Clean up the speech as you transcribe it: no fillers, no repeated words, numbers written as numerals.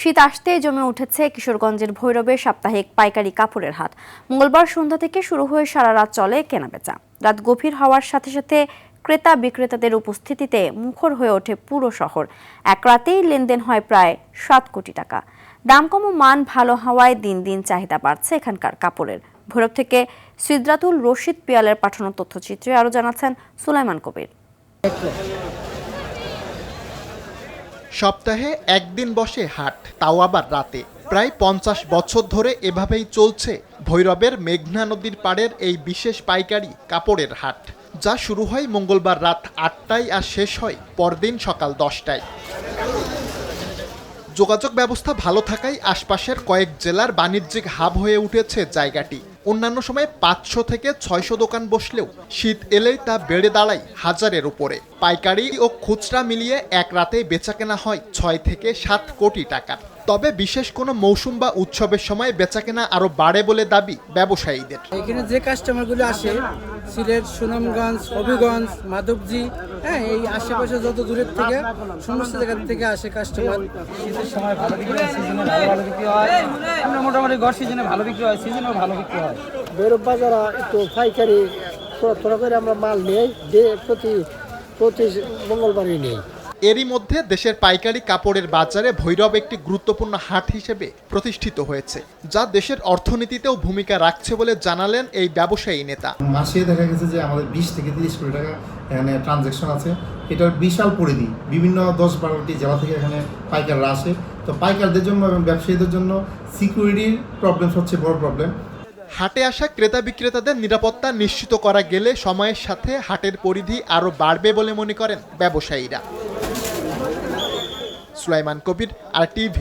শীত আসতেই জমে উঠেছে কিশোরগঞ্জের ভৈরবের সাপ্তাহিক পাইকারি কাপড়ের হাট। মঙ্গলবার সন্ধ্যা থেকে শুরু হয়ে সারা রাত চলে কেনাবেচা। রাত গভীর হওয়ার সাথে সাথে ক্রেতা বিক্রেতাদের উপস্থিতিতে মুখর হয়ে ওঠে পুরো শহর। এক রাতেই লেনদেন হয় প্রায় 7 কোটি টাকা। দাম কম ও মান ভালো হওয়ায় দিন দিন চাহিদা বাড়ছে এখানকার কাপড়ের। ভৈরব থেকে সিদ্রাতুল রশিদ পিয়ালের পাঠানো তথ্যচিত্রে আরও জানাচ্ছেন সুলাইমান কবির। সপ্তাহে একদিন বসে হাট, তাও আবার রাতে। প্রায় 50 বছর ধরে এভাবেই চলছে ভৈরবের মেঘনা নদীর পাড়ের এই বিশেষ পাইকারি কাপড়ের হাট, যা শুরু হয় মঙ্গলবার রাত 8টায় আর শেষ হয় পরদিন সকাল 10টায়। যোগাযোগ ব্যবস্থা ভালো থাকায় আশপাশের কয়েক জেলার বাণিজ্যিক হাব হয়ে উঠেছে জায়গাটি। অন্যান্য সময় 500 থেকে 600 দোকান বসলেও শীত এলেই তা বেড়ে দাঁড়ায় হাজারের উপরে। পাইকারি ও খুচরা মিলিয়ে এক রাতে বেচাকেনা হয় 6 থেকে 7 কোটি টাকা। তবে বিশেষ কোনো মৌসুম বা উৎসবের সময় বেচাকেনা আরো বাড়ে বলে দাবি ব্যবসায়ীদের। এখানে যে কাস্টমারগুলো আসে সিলেট, সুনামগঞ্জ, হবিগঞ্জ, মাধবজি, এই আশেপাশে যত দূরের থেকে সমস্ত জায়গা থেকে আসে কাস্টমার। শীতের সময় ভালো বিক্রি হয়, সিজনে ভালো বিক্রি হয়। আমরা মোটামুটি গড় সিজনে ভালো বিক্রি হয়, সিজনেও ভালো বিক্রি হয়। ভৈরব বাজার একটু পাইকারি থোড়া করে আমরা মাল নেই, প্রতি মঙ্গলবারই নেই। এরই মধ্যে দেশের পাইকারি কাপড়ের বাজারে ভৈরব একটি গুরুত্বপূর্ণ হাট হিসেবে প্রতিষ্ঠিত হয়েছে, যা দেশের অর্থনীতিতেও ভূমিকা রাখছে বলে জানালেন এই ব্যবসায়ী নেতা। মাসে দেখা গেছে যে আমাদের 20 থেকে 30 কোটি টাকা এখানে ট্রানজ্যাকশন আছে। এটার বিশাল পরিধি, বিভিন্ন 10-12টি জেলা থেকে এখানে পাইকাররা আসে। তো পাইকারদের জন্য এবং ব্যবসায়ীদের জন্য সিকিউরিটির প্রবলেম সবচেয়ে বড় প্রবলেম। হাটে আসা ক্রেতা বিক্রেতাদের নিরাপত্তা নিশ্চিত করা গেলে সময়ের সাথে হাটের পরিধি আরও বাড়বে বলে মনে করেন ব্যবসায়ীরা। সুলাইমান কবির, RTV।